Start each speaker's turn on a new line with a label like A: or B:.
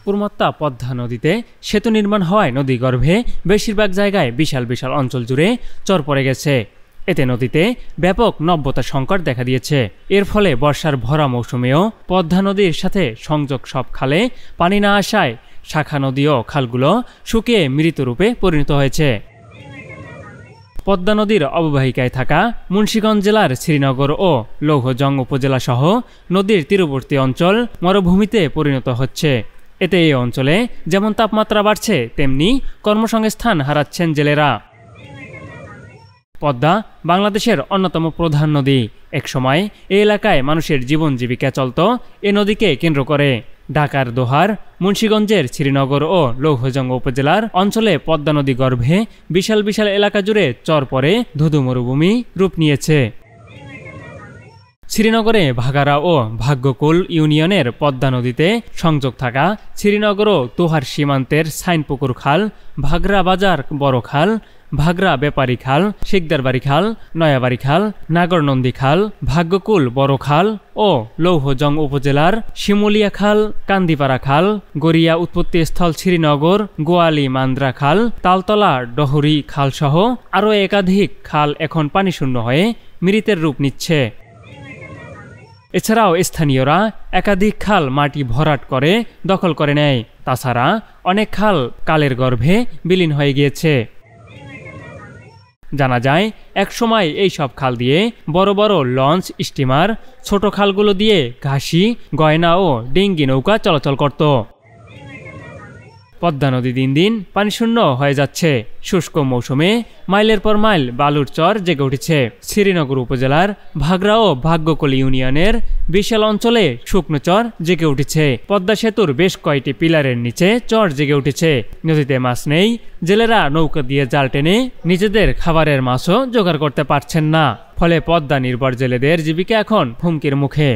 A: উন্মত্তা পদ্মা নদীতে সেতু নির্মাণ হওয়ায় নদীগর্ভে বেশিরভাগ জায়গায় বিশাল বিশাল অঞ্চল জুড়ে চর পড়ে গেছে। এতে নদীতে ব্যাপক নব্যতা সংকট দেখা দিয়েছে। এর ফলে বর্ষার ভরা মৌসুমেও পদ্মা নদীর সাথে সংযোগ সব খালে পানি না আসায় শাখা নদী ও খালগুলো শুকিয়ে মৃতরূপে পরিণত হয়েছে। পদ্মা নদীর অববাহিকায় থাকা মুন্সিগঞ্জ জেলার শ্রীনগর ও লৌহজং উপজেলা সহ নদীর তীরবর্তী অঞ্চল মরুভূমিতে পরিণত হচ্ছে। এতে এই অঞ্চলে যেমন তাপমাত্রা বাড়ছে, তেমনি কর্মসংস্থান হারাচ্ছেন জেলেরা। পদ্মা বাংলাদেশের অন্যতম প্রধান নদী। একসময় এই এলাকায় মানুষের জীবন জীবিকা চলত এ নদীকে কেন্দ্র করে। ঢাকার দোহার, মুন্সিগঞ্জের শ্রীনগর ও লৌহজং উপজেলার অঞ্চলে পদ্মা নদী গর্ভে বিশাল বিশাল এলাকা জুড়ে চর পড়ে ধুধু মরুভূমি রূপ নিয়েছে। শ্রীনগরে ভাগাড়া ও ভাগ্যকুল ইউনিয়নের পদ্মা নদীতে সংযোগ থাকা শ্রীনগর ও দোহার সীমান্তের সাইনপুকুর খাল, ভাগড়া বাজার বড় খাল, ভাগড়া ব্যাপারী খাল, শিকদারবাড়ি খাল, নয়াবাড়ি খাল, নাগরনন্দী খাল, ভাগ্যকুল বড় খাল ও লৌহজং উপজেলার শিমুলিয়া খাল, কান্দিপাড়া খাল, গড়িয়া উৎপত্তিস্থল শ্রীনগর, গোয়ালি মান্দ্রা খাল, তালতলা ডহরি খাল সহ আরও একাধিক খাল এখন পানিশূন্য হয়ে মৃতের রূপ নিচ্ছে। এছাড়াও স্থানীয়রা একাধিক খাল মাটি ভরাট করে দখল করে নেয়। তাছাড়া অনেক খাল কালের গর্ভে বিলীন হয়ে গিয়েছে। জানা যায়, একসময় এই সব খাল দিয়ে বড় বড় লঞ্চ, স্টিমার, ছোট খালগুলো দিয়ে ঘাসি, গয়না ও ডিঙ্গি নৌকা চলাচল করত। পদ্মা নদী দিন দিন পানিশূন্য হয়ে যাচ্ছে। শুষ্ক মৌসুমে মাইলের পর মাইল বালুর চর জেগে উঠেছে। শ্রীনগর উপজেলার ভাগড়া ও ভাগ্যকুল ইউনিয়নের বিশাল অঞ্চলে শুকনো চর জেগে উঠেছে। পদ্মা সেতুর বেশ কয়েকটি পিলারের নিচে চর জেগে উঠেছে। নদীতে মাছ নেই, জেলেরা নৌকা দিয়ে জাল টেনে নিজেদের খাবারের মাছও জোগাড় করতে পারছেন না। ফলে পদ্মা নির্ভর জেলেদের জীবিকা এখন হুমকির মুখে।